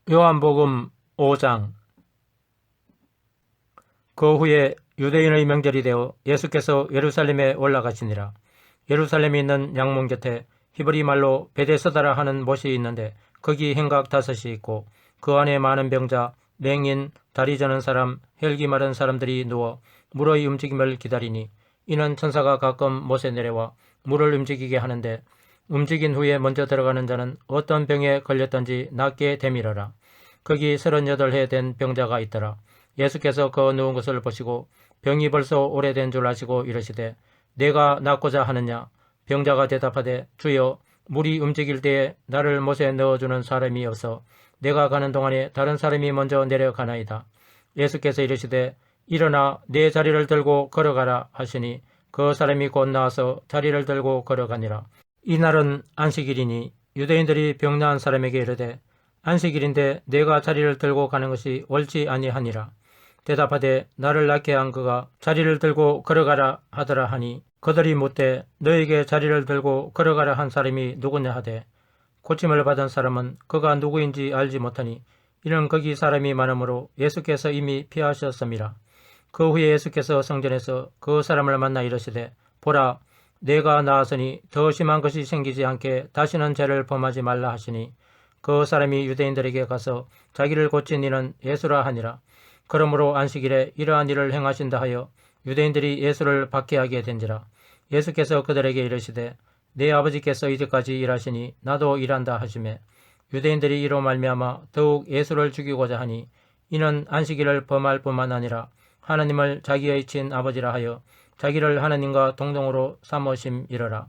요한복음 5장. 그 후에 유대인의 명절이 되어 예수께서 예루살렘에 올라가시니라. 예루살렘에 있는 양문 곁에 히브리 말로 베데스다라 하는 못이 있는데 거기 행각 5이 있고 그 안에 많은 병자, 맹인, 다리 저는 사람, 혈기 마른 사람들이 누워 물의 움직임을 기다리니 이는 천사가 가끔 못에 내려와 물을 움직이게 하는데 움직인 후에 먼저 들어가는 자는 어떤 병에 걸렸던지 낫게 되밀어라. 거기 38해 된 병자가 있더라. 예수께서 그 누운 것을 보시고 병이 벌써 오래된 줄 아시고 이르시되 내가 낫고자 하느냐? 병자가 대답하되 주여 물이 움직일 때에 나를 못에 넣어주는 사람이 없어 내가 가는 동안에 다른 사람이 먼저 내려가나이다. 예수께서 이르시되 일어나 내 자리를 들고 걸어가라 하시니 그 사람이 곧 나와서 자리를 들고 걸어가니라. 이날은 안식일이니 유대인들이 병 나은 사람에게 이르되 안식일인데 내가 자리를 들고 가는 것이 옳지 아니하니라. 대답하되 나를 낫게 한 그가 자리를 들고 걸어가라 하더라 하니 그들이 묻되 너에게 자리를 들고 걸어가라 한 사람이 누구냐 하되 고침을 받은 사람은 그가 누구인지 알지 못하니 이는 거기 사람이 많으므로 예수께서 이미 피하셨음이라. 그 후에 예수께서 성전에서 그 사람을 만나 이르시되 보라 내가 나았으니 더 심한 것이 생기지 않게 다시는 죄를 범하지 말라 하시니 그 사람이 유대인들에게 가서 자기를 고친 이는 예수라 하니라. 그러므로 안식일에 이러한 일을 행하신다 하여 유대인들이 예수를 박해하게 된지라. 예수께서 그들에게 이르시되 내 아버지께서 이제까지 일하시니 나도 일한다 하시매 유대인들이 이로 말미암아 더욱 예수를 죽이고자 하니 이는 안식일을 범할 뿐만 아니라 하나님을 자기의 친 아버지라 하여 자기를 하나님과 동등으로 삼으심이러라.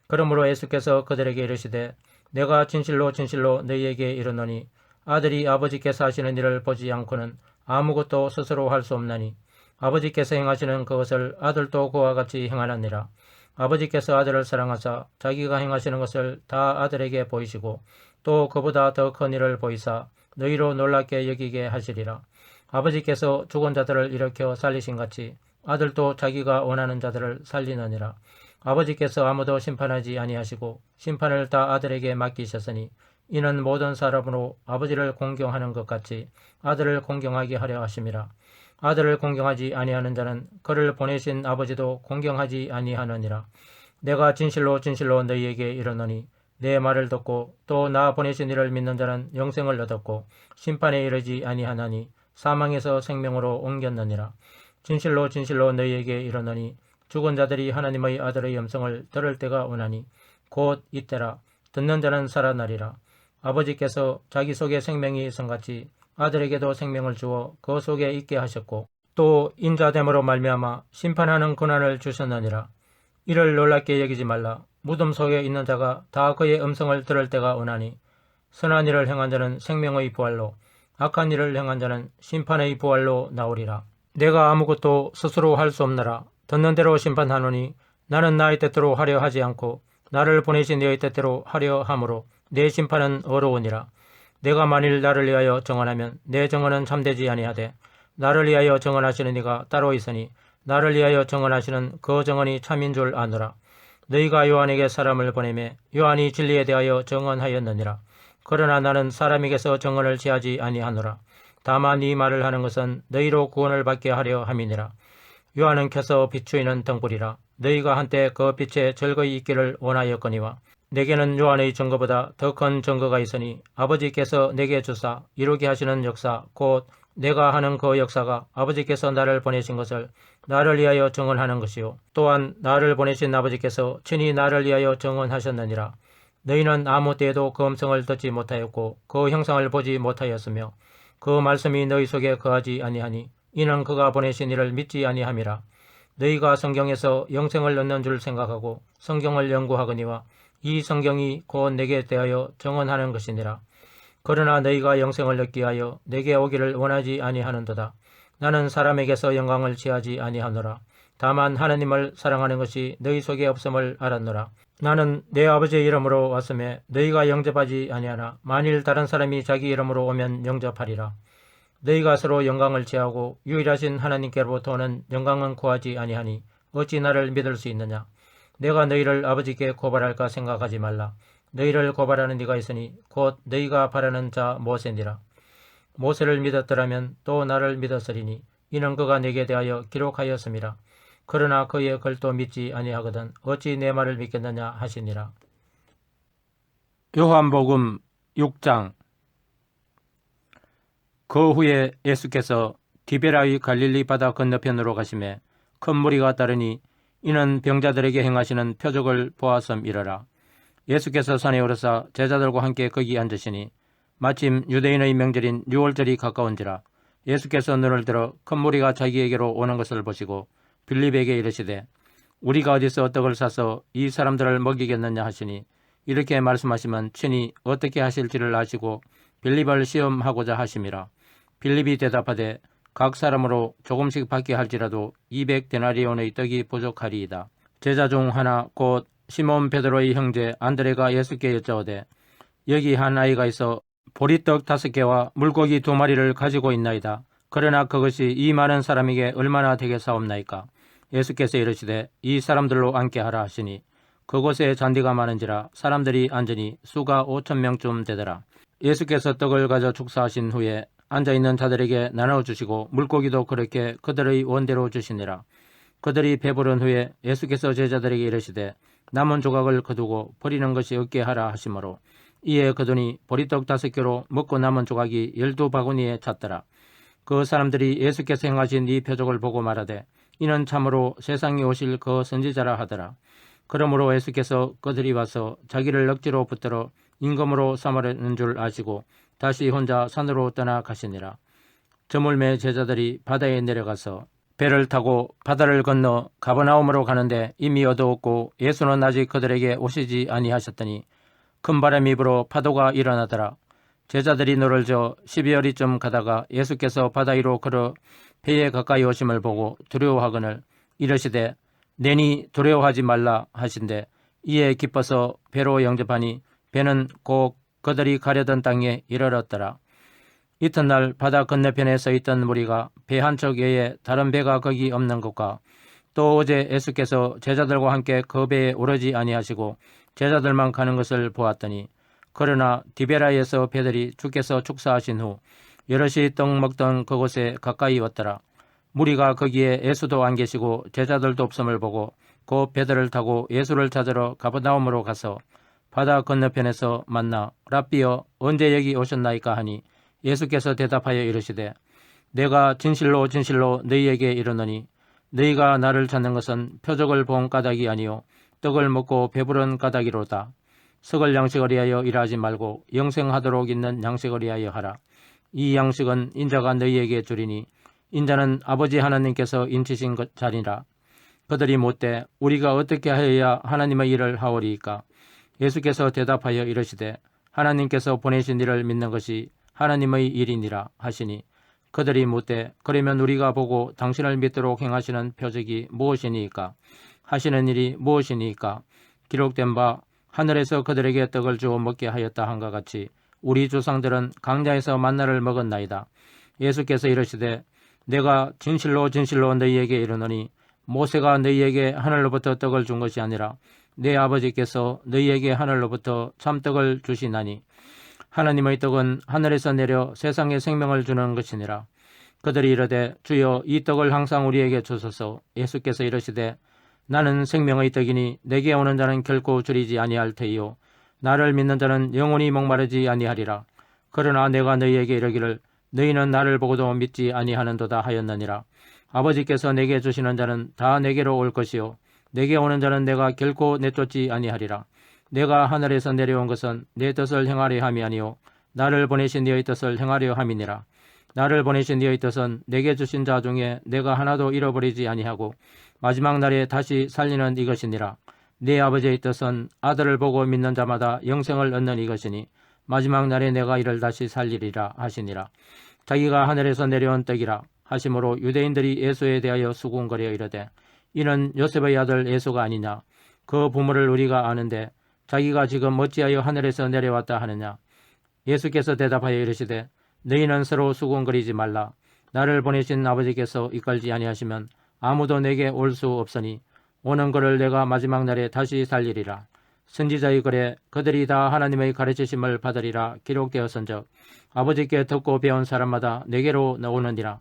그러므로 예수께서 그들에게 이르시되 내가 진실로 진실로 너희에게 이르노니 아들이 아버지께서 하시는 일을 보지 않고는 아무것도 스스로 할 수 없나니 아버지께서 행하시는 그것을 아들도 그와 같이 행하느니라. 아버지께서 아들을 사랑하사 자기가 행하시는 것을 다 아들에게 보이시고 또 그보다 더 큰 일을 보이사 너희로 놀랍게 여기게 하시리라. 아버지께서 죽은 자들을 일으켜 살리신 같이 아들도 자기가 원하는 자들을 살리느니라. 아버지께서 아무도 심판하지 아니하시고 심판을 다 아들에게 맡기셨으니 이는 모든 사람으로 아버지를 공경하는 것 같이 아들을 공경하게 하려 하심이라. 아들을 공경하지 아니하는 자는 그를 보내신 아버지도 공경하지 아니하느니라. 내가 진실로 진실로 너희에게 이르노니 내 말을 듣고 또 나 보내신 이를 믿는 자는 영생을 얻었고 심판에 이르지 아니하나니 사망에서 생명으로 옮겼느니라. 진실로 진실로 너희에게 이르노니 죽은 자들이 하나님의 아들의 음성을 들을 때가 오나니 곧 이때라. 듣는 자는 살아나리라. 아버지께서 자기 속에 생명이 있음같이 아들에게도 생명을 주어 그 속에 있게 하셨고 또 인자됨으로 말미암아 심판하는 고난을 주셨느니라. 이를 놀랍게 여기지 말라. 무덤 속에 있는 자가 다 그의 음성을 들을 때가 오나니 선한 일을 행한 자는 생명의 부활로 악한 일을 행한 자는 심판의 부활로 나오리라. 내가 아무것도 스스로 할 수 없느라 듣는 대로 심판하노니 나는 나의 뜻대로 하려 하지 않고 나를 보내신 너의 뜻대로 하려 함으로 내 심판은 어려우니라. 내가 만일 나를 위하여 정언하면 내 정언은 참되지 아니하되 나를 위하여 정언하시는 이가 따로 있으니 나를 위하여 정언하시는 그 정언이 참인 줄 아노라. 너희가 요한에게 사람을 보내매 요한이 진리에 대하여 정언하였느니라. 그러나 나는 사람에게서 정언을 취하지 아니하노라. 다만 이 말을 하는 것은 너희로 구원을 받게 하려 함이니라. 요한은 켜서 비추이는 등불이라. 너희가 한때 그 빛에 즐거이 있기를 원하였거니와 내게는 요한의 증거보다 더 큰 증거가 있으니 아버지께서 내게 주사 이루게 하시는 역사 곧 내가 하는 그 역사가 아버지께서 나를 보내신 것을 나를 위하여 증언하는 것이요 또한 나를 보내신 아버지께서 친히 나를 위하여 증언하셨느니라. 너희는 아무 때에도 그 음성을 듣지 못하였고 그 형상을 보지 못하였으며 그 말씀이 너희 속에 거하지 아니하니 이는 그가 보내신 이를 믿지 아니함이라. 너희가 성경에서 영생을 얻는 줄 생각하고 성경을 연구하거니와 이 성경이 곧 내게 대하여 정언하는 것이니라. 그러나 너희가 영생을 얻기 위하여 내게 오기를 원하지 아니하는도다. 나는 사람에게서 영광을 취하지 아니하노라. 다만 하나님을 사랑하는 것이 너희 속에 없음을 알았노라. 나는 내 아버지의 이름으로 왔음에 너희가 영접하지 아니하나 만일 다른 사람이 자기 이름으로 오면 영접하리라. 너희가 서로 영광을 취하고 유일하신 하나님께로부터 오는 영광은 구하지 아니하니 어찌 나를 믿을 수 있느냐. 내가 너희를 아버지께 고발할까 생각하지 말라. 너희를 고발하는 이가 있으니 곧 너희가 바라는 자 모세니라. 모세를 믿었더라면 또 나를 믿었으리니 이는 그가 내게 대하여 기록하였음이라. 그러나 그의 글도 믿지 아니하거든 어찌 내 말을 믿겠느냐 하시니라. 요한복음 6장. 그 후에 예수께서 디베라의 갈릴리 바다 건너편으로 가시매 큰 무리가 따르니 이는 병자들에게 행하시는 표적을 보았음이러라. 예수께서 산에 오르사 제자들과 함께 거기 앉으시니 마침 유대인의 명절인 유월절이 가까운지라. 예수께서 눈을 들어 큰 무리가 자기에게로 오는 것을 보시고 빌립에게 이르시되 우리가 어디서 떡을 사서 이 사람들을 먹이겠느냐 하시니 이렇게 말씀하시면 친히 어떻게 하실지를 아시고 빌립을 시험하고자 하심이라. 빌립이 대답하되 각 사람으로 조금씩 받게 할지라도 200데나리온의 떡이 부족하리이다. 제자 중 하나 곧 시몬 베드로의 형제 안드레가 예수께 여짜오되 여기 한 아이가 있어 보리떡 5개와 물고기 2마리를 가지고 있나이다. 그러나 그것이 이 많은 사람에게 얼마나 되겠사옵나이까. 예수께서 이르시되 이 사람들로 앉게 하라 하시니 그곳에 잔디가 많은지라 사람들이 앉으니 수가 5,000명쯤 되더라. 예수께서 떡을 가져 축사하신 후에 앉아있는 자들에게 나눠주시고 물고기도 그렇게 그들의 원대로 주시니라. 그들이 배부른 후에 예수께서 제자들에게 이르시되 남은 조각을 거두고 버리는 것이 없게 하라 하시므로 이에 거두니 보리떡 5개로 먹고 남은 조각이 12바구니에 찼더라. 그 사람들이 예수께서 행하신 이 표적을 보고 말하되 이는 참으로 세상에 오실 그 선지자라 하더라. 그러므로 예수께서 그들이 와서 자기를 억지로 붙들어 임금으로 삼으려는 줄 아시고 다시 혼자 산으로 떠나가시니라. 저물매 제자들이 바다에 내려가서 배를 타고 바다를 건너 가버나움으로 가는데 이미 어두웠고 예수는 아직 그들에게 오시지 아니하셨더니 큰 바람이 불어 파도가 일어나더라. 제자들이 노를 저 12여리쯤 가다가 예수께서 바다 위로 걸어 배에 가까이 오심을 보고 두려워하거늘 이르시되 내니 두려워하지 말라 하신대 이에 기뻐서 배로 영접하니 배는 곧 그들이 가려던 땅에 이르렀더라. 이튿날 바다 건너편에 서 있던 무리가 배 한 척 외에 다른 배가 거기 없는 것과 또 어제 예수께서 제자들과 함께 그 배에 오르지 아니하시고 제자들만 가는 것을 보았더니 그러나 디베라에서 배들이 주께서 축사하신 후 여럿이 떡 먹던 그곳에 가까이 왔더라. 무리가 거기에 예수도 안 계시고 제자들도 없음을 보고 그 배들을 타고 예수를 찾으러 가버나움으로 가서 바다 건너편에서 만나 랍비여 언제 여기 오셨나이까 하니 예수께서 대답하여 이르시되 내가 진실로 진실로 너희에게 이르노니 너희가 나를 찾는 것은 표적을 본 까닭이 아니요 떡을 먹고 배부른 까닭이로다. 썩을 양식을 위하여 일하지 말고 영생하도록 있는 양식을 위하여 하라. 이 양식은 인자가 너희에게 주리니 인자는 아버지 하나님께서 인치신 자리라. 그들이 묻되 우리가 어떻게 하여야 하나님의 일을 하오리이까. 예수께서 대답하여 이르시되 하나님께서 보내신 이를 믿는 것이 하나님의 일이니라 하시니 그들이 묻되 그러면 우리가 보고 당신을 믿도록 행하시는 표적이 무엇이니이까. 하시는 일이 무엇이니이까. 기록된 바 하늘에서 그들에게 떡을 주어 먹게 하였다 한것 같이 우리 조상들은 광야에서 만나를 먹었나이다. 예수께서 이르시되 내가 진실로 진실로 너희에게 이르노니 모세가 너희에게 하늘로부터 떡을 준 것이 아니라 내 아버지께서 너희에게 하늘로부터 참떡을 주시나니 하나님의 떡은 하늘에서 내려 세상에 생명을 주는 것이니라. 그들이 이르되 주여 이 떡을 항상 우리에게 주소서. 예수께서 이르시되 나는 생명의 떡이니 내게 오는 자는 결코 줄이지 아니할 테이요 나를 믿는 자는 영원히 목마르지 아니하리라. 그러나 내가 너희에게 이르기를 너희는 나를 보고도 믿지 아니하는도다 하였느니라. 아버지께서 내게 주시는 자는 다 내게로 올 것이요 내게 오는 자는 내가 결코 내쫓지 아니하리라. 내가 하늘에서 내려온 것은 내 뜻을 행하려 함이 아니요 나를 보내신 이의 뜻을 행하려 함이니라. 나를 보내신 이의 뜻은 내게 주신 자 중에 내가 하나도 잃어버리지 아니하고 마지막 날에 다시 살리는 이것이니라. 내 아버지의 뜻은 아들을 보고 믿는 자마다 영생을 얻는 이것이니 마지막 날에 내가 이를 다시 살리리라 하시니라. 자기가 하늘에서 내려온 떡이라 하심으로 유대인들이 예수에 대하여 수군거려 이르되 이는 요셉의 아들 예수가 아니냐. 그 부모를 우리가 아는데 자기가 지금 어찌하여 하늘에서 내려왔다 하느냐. 예수께서 대답하여 이르시되 너희는 서로 수군거리지 말라. 나를 보내신 아버지께서 이끌지 아니하시면 아무도 내게 올 수 없으니 오는 그를 내가 마지막 날에 다시 살리리라. 선지자의 글에 그들이 다 하나님의 가르치심을 받으리라 기록되었은즉 아버지께 듣고 배운 사람마다 내게로 나오느니라.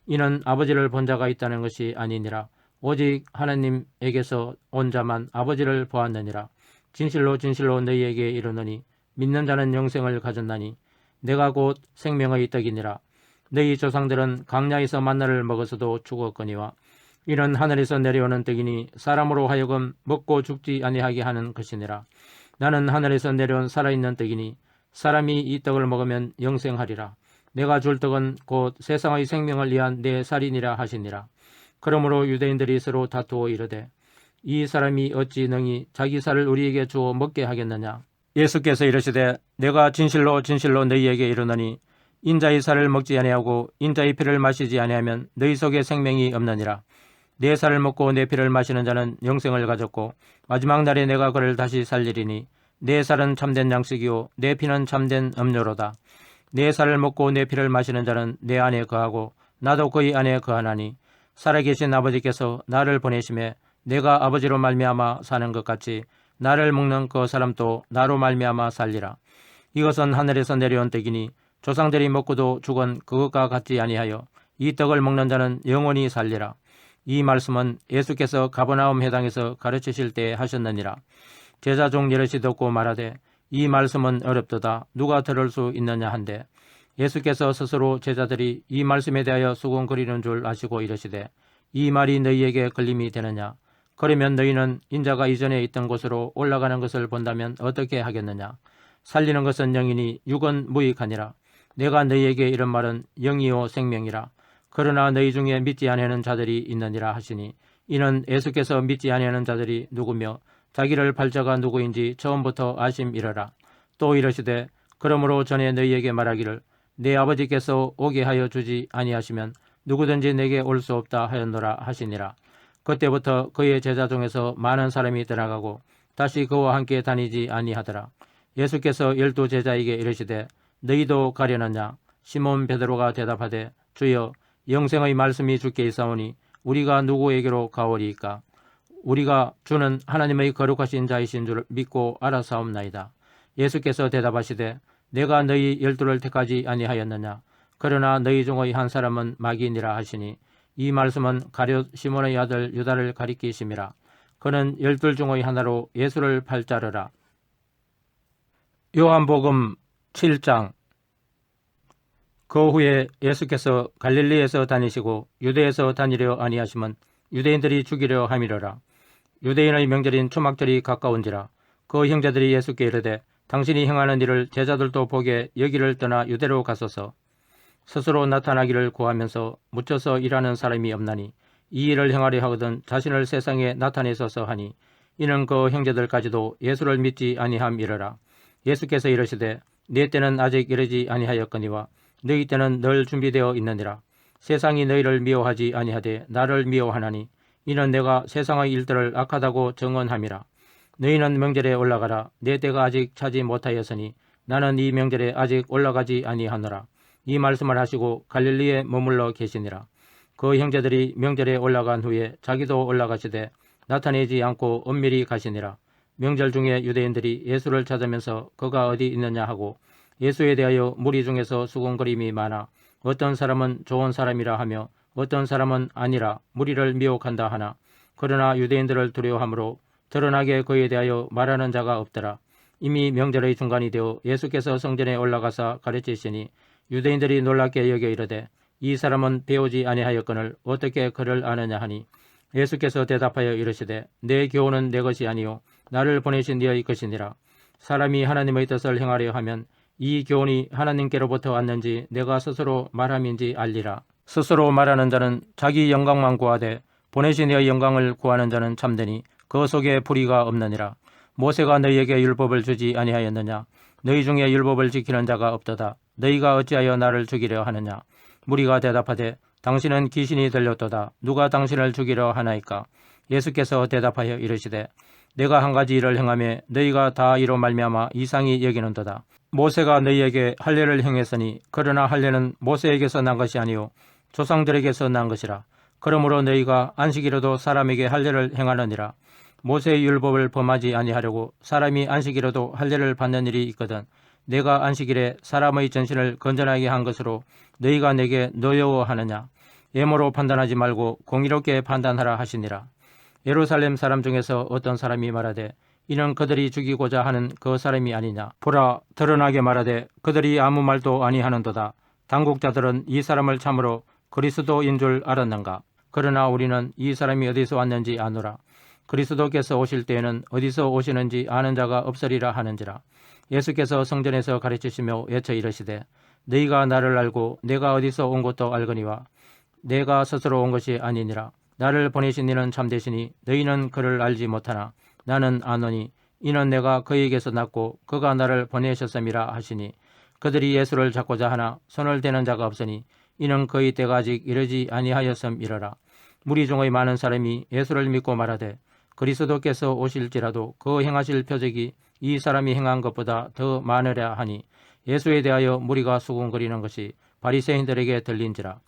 이는 아버지를 본 자가 있다는 것이 아니니라. 오직 하나님에게서 온 자만 아버지를 보았느니라. 진실로 진실로 너희에게 이르노니 믿는 자는 영생을 가졌나니 내가 곧 생명의 떡이니라. 너희 조상들은 광야에서 만나를 먹어서도 죽었거니와 이는 하늘에서 내려오는 떡이니 사람으로 하여금 먹고 죽지 아니하게 하는 것이니라. 나는 하늘에서 내려온 살아있는 떡이니 사람이 이 떡을 먹으면 영생하리라. 내가 줄 떡은 곧 세상의 생명을 위한 내 살이니라 하시니라. 그러므로 유대인들이 서로 다투어 이르되 이 사람이 어찌 능히 자기 살을 우리에게 주어 먹게 하겠느냐. 예수께서 이르시되 내가 진실로 진실로 너희에게 이르노니 인자의 살을 먹지 아니하고 인자의 피를 마시지 아니하면 너희 속에 생명이 없느니라. 내 살을 먹고 내 피를 마시는 자는 영생을 가졌고 마지막 날에 내가 그를 다시 살리리니 내 살은 참된 양식이요 내 피는 참된 음료로다. 내 살을 먹고 내 피를 마시는 자는 내 안에 거하고 나도 그의 안에 거하나니 살아계신 아버지께서 나를 보내심에 내가 아버지로 말미암아 사는 것 같이 나를 먹는 그 사람도 나로 말미암아 살리라. 이것은 하늘에서 내려온 떡이니 조상들이 먹고도 죽은 그것과 같지 아니하여 이 떡을 먹는 자는 영원히 살리라. 이 말씀은 예수께서 가버나움 회당에서 가르치실 때 하셨느니라. 제자 중 여럿이 듣고 말하되 이 말씀은 어렵도다 누가 들을 수 있느냐 한데 예수께서 스스로 제자들이 이 말씀에 대하여 수군거리는 줄 아시고 이르시되 이 말이 너희에게 걸림이 되느냐. 그러면 너희는 인자가 이전에 있던 곳으로 올라가는 것을 본다면 어떻게 하겠느냐. 살리는 것은 영이니 육은 무익하니라. 내가 너희에게 이런 말은 영이요 생명이라. 그러나 너희 중에 믿지 아니하는 자들이 있느니라 하시니 이는 예수께서 믿지 아니하는 자들이 누구며 자기를 팔자가 누구인지 처음부터 아심이러라. 또 이르시되 그러므로 전에 너희에게 말하기를 내 아버지께서 오게 하여 주지 아니하시면 누구든지 내게 올 수 없다 하였노라 하시니라. 그때부터 그의 제자 중에서 많은 사람이 떠나가고 다시 그와 함께 다니지 아니하더라. 예수께서 12 제자에게 이르시되 너희도 가려느냐. 시몬 베드로가 대답하되 주여 영생의 말씀이 주께 있사오니 우리가 누구에게로 가오리이까. 우리가 주는 하나님의 거룩하신 자이신 줄 믿고 알아사옵나이다. 예수께서 대답하시되 내가 너희 12를 택하지 아니하였느냐. 그러나 너희 중의 한 사람은 마귀니라 하시니 이 말씀은 가룟 시몬의 아들 유다를 가리키심이라. 그는 12 중의 하나로 예수를 팔 자르라. 요한복음 7장. 그 후에 예수께서 갈릴리에서 다니시고 유대에서 다니려 아니하시면 유대인들이 죽이려 함이러라. 유대인의 명절인 초막절이 가까운지라. 그 형제들이 예수께 이르되 당신이 행하는 일을 제자들도 보게 여기를 떠나 유대로 가소서. 스스로 나타나기를 구하면서 묻혀서 일하는 사람이 없나니 이 일을 행하려 하거든 자신을 세상에 나타내소서 하니 이는 그 형제들까지도 예수를 믿지 아니함이러라. 예수께서 이르시되 네 때는 아직 이르지 아니하였거니와 너희 때는 늘 준비되어 있느니라. 세상이 너희를 미워하지 아니하되 나를 미워하나니 이는 내가 세상의 일들을 악하다고 증언함이라. 너희는 명절에 올라가라. 내 때가 아직 차지 못하였으니 나는 이 명절에 아직 올라가지 아니하노라. 이 말씀을 하시고 갈릴리에 머물러 계시니라. 그 형제들이 명절에 올라간 후에 자기도 올라가시되 나타내지 않고 은밀히 가시니라. 명절 중에 유대인들이 예수를 찾으면서 그가 어디 있느냐 하고 예수에 대하여 무리 중에서 수군거림이 많아 어떤 사람은 좋은 사람이라 하며 어떤 사람은 아니라 무리를 미혹한다 하나 그러나 유대인들을 두려워하므로 드러나게 그에 대하여 말하는 자가 없더라. 이미 명절의 중간이 되어 예수께서 성전에 올라가사 가르치시니 유대인들이 놀랍게 여겨 이르되 이 사람은 배우지 아니하였거늘 어떻게 그를 아느냐 하니 예수께서 대답하여 이르시되 내 교훈은 내 것이 아니요 나를 보내신 이의 것이니라. 사람이 하나님의 뜻을 행하려 하면 이 교훈이 하나님께로부터 왔는지 내가 스스로 말함인지 알리라. 스스로 말하는 자는 자기 영광만 구하되 보내신 이의 영광을 구하는 자는 참되니 그 속에 불의가 없느니라. 모세가 너희에게 율법을 주지 아니하였느냐. 너희 중에 율법을 지키는 자가 없도다. 너희가 어찌하여 나를 죽이려 하느냐. 무리가 대답하되 당신은 귀신이 들렸도다. 누가 당신을 죽이려 하나이까. 예수께서 대답하여 이르시되 내가 한 가지 일을 행하며 너희가 다 이로 말미암아 이상히 여기는도다. 모세가 너희에게 할례를 행했으니 그러나 할례는 모세에게서 난 것이 아니요 조상들에게서 난 것이라. 그러므로 너희가 안식일에도 사람에게 할례를 행하느니라. 모세의 율법을 범하지 아니하려고 사람이 안식일에도 할례를 받는 일이 있거든 내가 안식일에 사람의 전신을 건전하게 한 것으로 너희가 내게 노여워하느냐? 예모로 판단하지 말고 공의롭게 판단하라 하시니라. 예루살렘 사람 중에서 어떤 사람이 말하되 이는 그들이 죽이고자 하는 그 사람이 아니냐? 보라, 드러나게 말하되 그들이 아무 말도 아니하는도다. 당국자들은 이 사람을 참으로 그리스도인 줄 알았는가? 그러나 우리는 이 사람이 어디서 왔는지 아노라. 그리스도께서 오실 때에는 어디서 오시는지 아는 자가 없으리라 하는지라. 예수께서 성전에서 가르치시며 외쳐 이르시되 너희가 나를 알고 내가 어디서 온 것도 알거니와 내가 스스로 온 것이 아니니라. 나를 보내신 이는 참되시니 너희는 그를 알지 못하나 나는 아노니 이는 내가 그에게서 났고 그가 나를 보내셨음이라 하시니 그들이 예수를 잡고자 하나 손을 대는 자가 없으니 이는 그의 때가 아직 이르지 아니하였음이러라. 무리 중의 많은 사람이 예수를 믿고 말하되 그리스도께서 오실지라도 그 행하실 표적이 이 사람이 행한 것보다 더 많으랴 하니 예수에 대하여 무리가 수군거리는 것이 바리새인들에게 들린지라.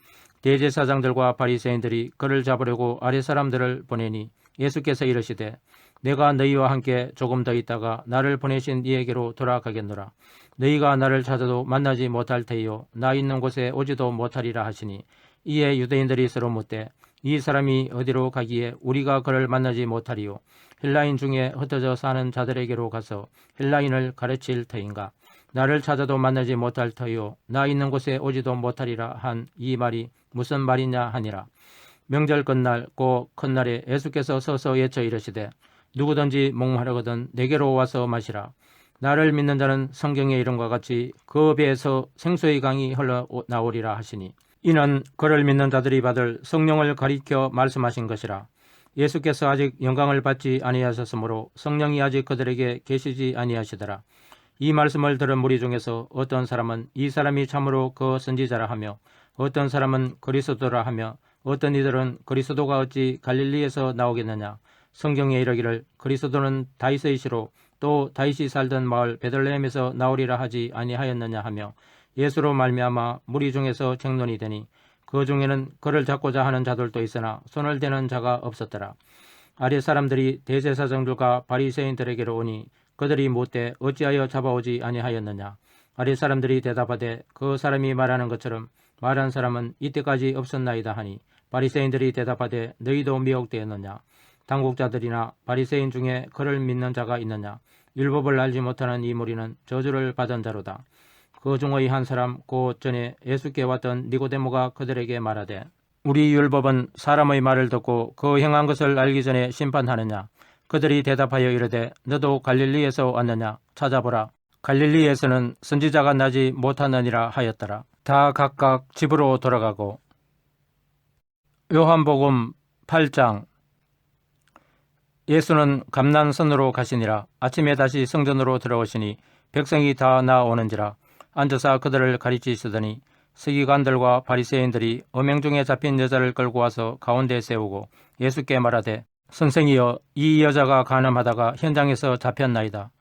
대제사장들과 바리새인들이 그를 잡으려고 아랫사람들을 보내니 예수께서 이르시되 내가 너희와 함께 조금 더 있다가 나를 보내신 이에게로 돌아가겠노라. 너희가 나를 찾아도 만나지 못할 테이요 나 있는 곳에 오지도 못하리라 하시니 이에 유대인들이 서로 묻되 이 사람이 어디로 가기에 우리가 그를 만나지 못하리요? 헬라인 중에 흩어져 사는 자들에게로 가서 헬라인을 가르칠 터인가? 나를 찾아도 만나지 못할 터요 나 있는 곳에 오지도 못하리라 한 이 말이 무슨 말이냐 하니라. 명절 끝날 곧 큰날에 예수께서 서서 외쳐 이르시되 누구든지 목마르거든 내게로 와서 마시라. 나를 믿는 자는 성경의 이름과 같이 그 배에서 생수의 강이 흘러나오리라 하시니 이는 그를 믿는 자들이 받을 성령을 가리켜 말씀하신 것이라. 예수께서 아직 영광을 받지 아니하셨으므로 성령이 아직 그들에게 계시지 아니하시더라. 이 말씀을 들은 무리 중에서 어떤 사람은 이 사람이 참으로 그 선지자라 하며 어떤 사람은 그리스도라 하며 어떤 이들은 그리스도가 어찌 갈릴리에서 나오겠느냐? 성경에 이르기를 그리스도는 다윗의 시로 또 다윗이 살던 마을 베들레헴에서 나오리라 하지 아니하였느냐 하며 예수로 말미암아 무리 중에서 쟁론이 되니 그 중에는 그를 잡고자 하는 자들도 있으나 손을 대는 자가 없었더라. 아랫 사람들이 대제사장들과 바리새인들에게로 오니 그들이 묻되 어찌하여 잡아오지 아니하였느냐? 아랫 사람들이 대답하되 그 사람이 말하는 것처럼 말한 사람은 이때까지 없었나이다 하니 바리새인들이 대답하되 너희도 미혹되었느냐? 당국자들이나 바리새인 중에 그를 믿는 자가 있느냐? 율법을 알지 못하는 이 무리는 저주를 받은 자로다. 그 중의 한 사람 곧 전에 예수께 왔던 니고데모가 그들에게 말하되 우리 율법은 사람의 말을 듣고 그 행한 것을 알기 전에 심판하느냐? 그들이 대답하여 이르되 너도 갈릴리에서 왔느냐? 찾아보라. 갈릴리에서는 선지자가 나지 못하느니라 하였더라. 다 각각 집으로 돌아가고. 요한복음 8장. 예수는 감난선으로 가시니라. 아침에 다시 성전으로 들어오시니 백성이 다 나오는지라. 앉아서 그들을 가르치시더니 서기관들과 바리새인들이 음행 중에 잡힌 여자를 끌고 와서 가운데 세우고 예수께 말하되 선생이여 이 여자가 간음하다가 현장에서 잡혔나이다.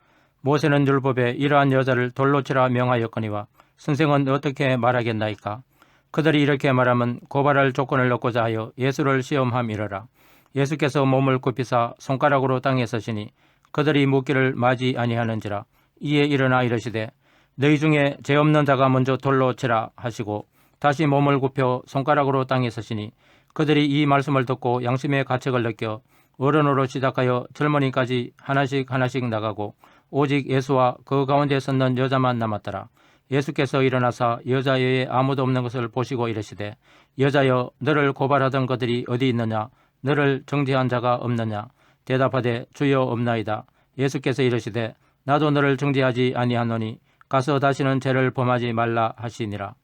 모세는 율법에 이러한 여자를 돌로 치라 명하였거니와 선생은 어떻게 말하겠나이까? 그들이 이렇게 말하면 고발할 조건을 얻고자 하여 예수를 시험함이러라. 예수께서 몸을 굽히사 손가락으로 땅에 서시니 그들이 묻기를 마지 아니하는지라. 이에 일어나 이르시되 너희 중에 죄 없는 자가 먼저 돌로 치라 하시고 다시 몸을 굽혀 손가락으로 땅에 서시니 그들이 이 말씀을 듣고 양심의 가책을 느껴 어른으로 시작하여 젊은이까지 하나씩 나가고 오직 예수와 그 가운데 섰는 여자만 남았더라. 예수께서 일어나사 여자 외에 아무도 없는 것을 보시고 이르시되 여자여 너를 고발하던 그들이 어디 있느냐? 너를 정죄한 자가 없느냐? 대답하되 주여 없나이다. 예수께서 이르시되 나도 너를 정죄하지 아니하노니 가서 다시는 죄를 범하지 말라 하시니라.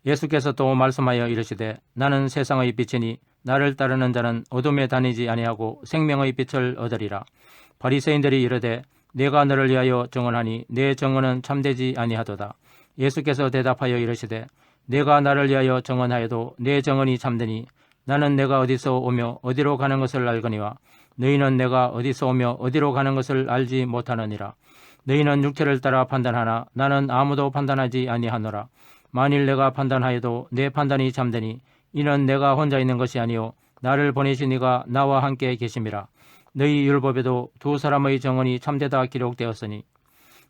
예수께서 또 말씀하여 이르시되 나는 세상의 빛이니 나를 따르는 자는 어둠에 다니지 아니하고 생명의 빛을 얻으리라. 바리새인들이 이르되 내가 너를 위하여 증언하니 내 증언은 참되지 아니하도다. 예수께서 대답하여 이르시되 내가 나를 위하여 증언하여도 내 증언이 참되니 나는 내가 어디서 오며 어디로 가는 것을 알거니와 너희는 내가 어디서 오며 어디로 가는 것을 알지 못하느니라. 너희는 육체를 따라 판단하나 나는 아무도 판단하지 아니하노라. 만일 내가 판단하여도 내 판단이 참되니 이는 내가 혼자 있는 것이 아니요 나를 보내신 이가 나와 함께 계심이라. 너희 율법에도 두 사람의 증언이 참되다 기록되었으니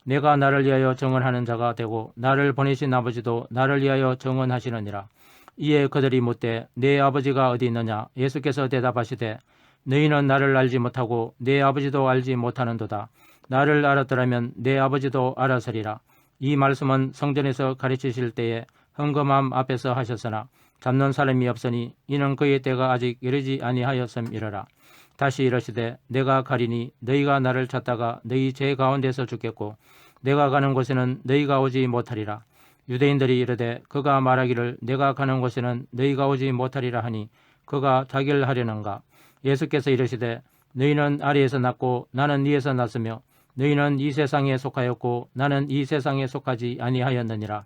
내가 나를 위하여 정언하는 자가 되고 나를 보내신 아버지도 나를 위하여 정언하시느니라. 이에 그들이 묻되 내 아버지가 어디 있느냐? 예수께서 대답하시되 너희는 나를 알지 못하고 내 아버지도 알지 못하는도다. 나를 알았더라면 내 아버지도 알았으리라. 이 말씀은 성전에서 가르치실 때에 헌금함 앞에서 하셨으나 잡는 사람이 없으니 이는 그의 때가 아직 이르지 아니하였음이러라. 다시 이르시되 내가 가리니 너희가 나를 찾다가 너희 제 가운데서 죽겠고 내가 가는 곳에는 너희가 오지 못하리라. 유대인들이 이르되 그가 말하기를 내가 가는 곳에는 너희가 오지 못하리라 하니 그가 자기를 하려는가. 예수께서 이르시되 너희는 아래에서 났고 나는 위에서 났으며 너희는 이 세상에 속하였고 나는 이 세상에 속하지 아니하였느니라.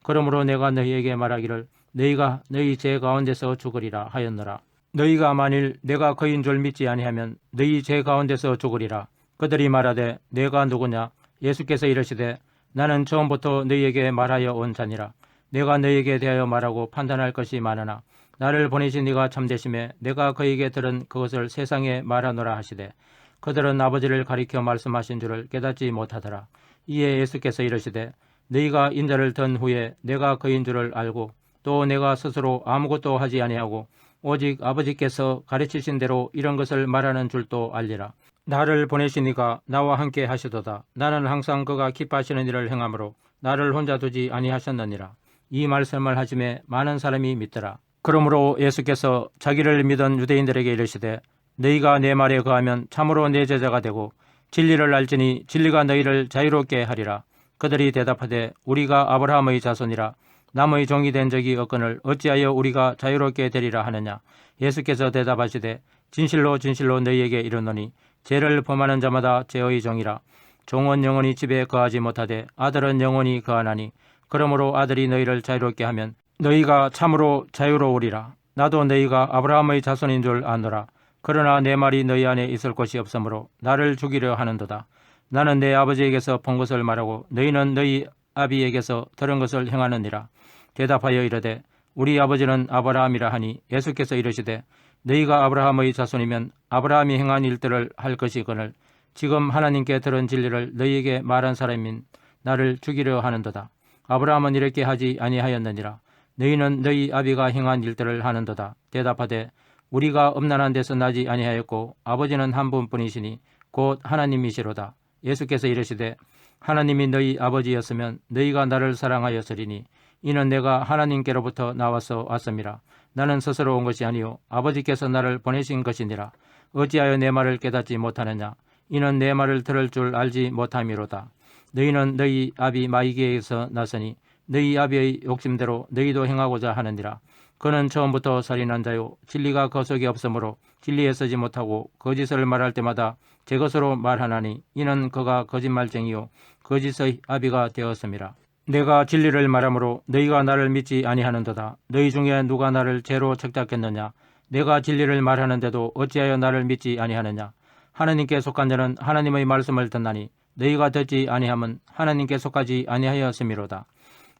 그러므로 내가 너희에게 말하기를 너희가 너희 제 가운데서 죽으리라 하였노라. 너희가 만일 내가 그인 줄 믿지 아니하면 너희 제 가운데서 죽으리라. 그들이 말하되 내가 누구냐? 예수께서 이르시되 나는 처음부터 너희에게 말하여 온 자니라. 내가 너희에게 대하여 말하고 판단할 것이 많으나 나를 보내신 이가 참되심에 내가 그에게 들은 그것을 세상에 말하노라 하시되 그들은 아버지를 가리켜 말씀하신 줄을 깨닫지 못하더라. 이에 예수께서 이르시되 너희가 인자를 든 후에 내가 그인 줄을 알고 또 내가 스스로 아무것도 하지 아니하고 오직 아버지께서 가르치신 대로 이런 것을 말하는 줄도 알리라. 나를 보내신 이가 나와 함께 하시도다. 나는 항상 그가 기뻐하시는 일을 행하므로 나를 혼자 두지 아니하셨느니라. 이 말씀을 하심에 많은 사람이 믿더라. 그러므로 예수께서 자기를 믿은 유대인들에게 이르시되 너희가 내 말에 거하면 참으로 내 제자가 되고 진리를 알지니 진리가 너희를 자유롭게 하리라. 그들이 대답하되 우리가 아브라함의 자손이라 남의 종이 된 적이 없거늘 어찌하여 우리가 자유롭게 되리라 하느냐. 예수께서 대답하시되 진실로 진실로 너희에게 이르노니 죄를 범하는 자마다 죄의 종이라. 종은 영원히 집에 거하지 못하되 아들은 영원히 거하나니 그러므로 아들이 너희를 자유롭게 하면 너희가 참으로 자유로우리라. 나도 너희가 아브라함의 자손인 줄 아노라. 그러나 내 말이 너희 안에 있을 곳이 없으므로 나를 죽이려 하는도다. 나는 내 아버지에게서 본 것을 말하고 너희는 너희 아비에게서 들은 것을 행하느니라. 대답하여 이르되 우리 아버지는 아브라함이라 하니 예수께서 이르시되 너희가 아브라함의 자손이면 아브라함이 행한 일들을 할 것이거늘 지금 하나님께 들은 진리를 너희에게 말한 사람인 나를 죽이려 하는도다. 아브라함은 이렇게 하지 아니하였느니라. 너희는 너희 아비가 행한 일들을 하는도다. 대답하되 우리가 음란한 데서 나지 아니하였고 아버지는 한 분뿐이시니 곧 하나님이시로다. 예수께서 이르시되 하나님이 너희 아버지였으면 너희가 나를 사랑하였으리니 이는 내가 하나님께로부터 나와서 왔음이라. 나는 스스로 온 것이 아니요 아버지께서 나를 보내신 것이니라. 어찌하여 내 말을 깨닫지 못하느냐? 이는 내 말을 들을 줄 알지 못함이로다. 너희는 너희 아비 마이기에서 났으니 너희 아비의 욕심대로 너희도 행하고자 하느니라. 그는 처음부터 살인한 자요 진리가 그 속에 없으므로 진리에 서지 못하고 거짓을 말할 때마다 제 것으로 말하나니 이는 그가 거짓말쟁이요 거짓의 아비가 되었음이라. 내가 진리를 말하므로 너희가 나를 믿지 아니하는도다. 너희 중에 누가 나를 죄로 책잡겠느냐? 내가 진리를 말하는데도 어찌하여 나를 믿지 아니하느냐? 하나님께 속한 자는 하나님의 말씀을 듣나니 너희가 듣지 아니함은 하나님께 속하지 아니하였음이로다.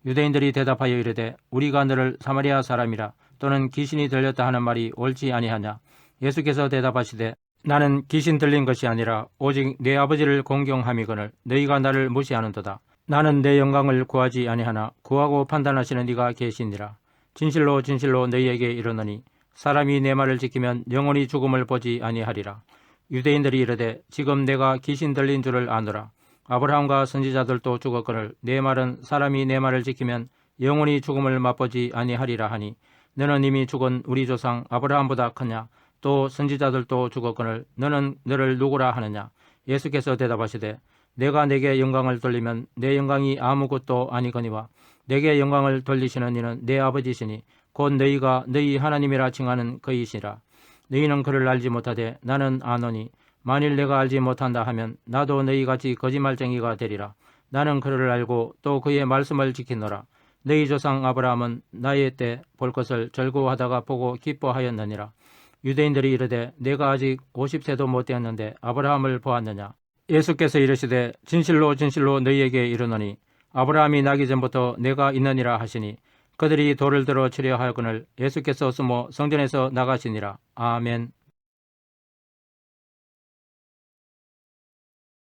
유대인들이 대답하여 이르되 우리가 너를 사마리아 사람이라 또는 귀신이 들렸다 하는 말이 옳지 아니하냐? 예수께서 대답하시되 나는 귀신 들린 것이 아니라 오직 내 아버지를 공경함이거늘 너희가 나를 무시하는도다. 나는 내 영광을 구하지 아니하나 구하고 판단하시는 이가 계시니라. 진실로 진실로 너희에게 이르노니 사람이 내 말을 지키면 영원히 죽음을 보지 아니하리라. 유대인들이 이르되 지금 내가 귀신 들린 줄을 아노라. 아브라함과 선지자들도 죽었거늘 내 말은 사람이 내 말을 지키면 영원히 죽음을 맛보지 아니하리라 하니 너는 이미 죽은 우리 조상 아브라함보다 크냐? 또 선지자들도 죽었거늘 너는 너를 누구라 하느냐? 예수께서 대답하시되 내가 내게 영광을 돌리면 내 영광이 아무것도 아니거니와 내게 영광을 돌리시는 이는 내 아버지시니 곧 너희가 너희 하나님이라 칭하는 그이시라. 너희는 그를 알지 못하되 나는 아노니 만일 내가 알지 못한다 하면 나도 너희같이 거짓말쟁이가 되리라. 나는 그를 알고 또 그의 말씀을 지키노라. 너희 조상 아브라함은 나의 때 볼 것을 절구하다가 보고 기뻐하였느니라. 유대인들이 이르되 내가 아직 50세도 못 되었는데 아브라함을 보았느냐? 예수께서 이르시되 진실로 진실로 너희에게 이르노니 아브라함이 나기 전부터 내가 있느니라 하시니 그들이 돌을 들어 치려 하였거늘 예수께서 숨어 성전에서 나가시니라. 아멘.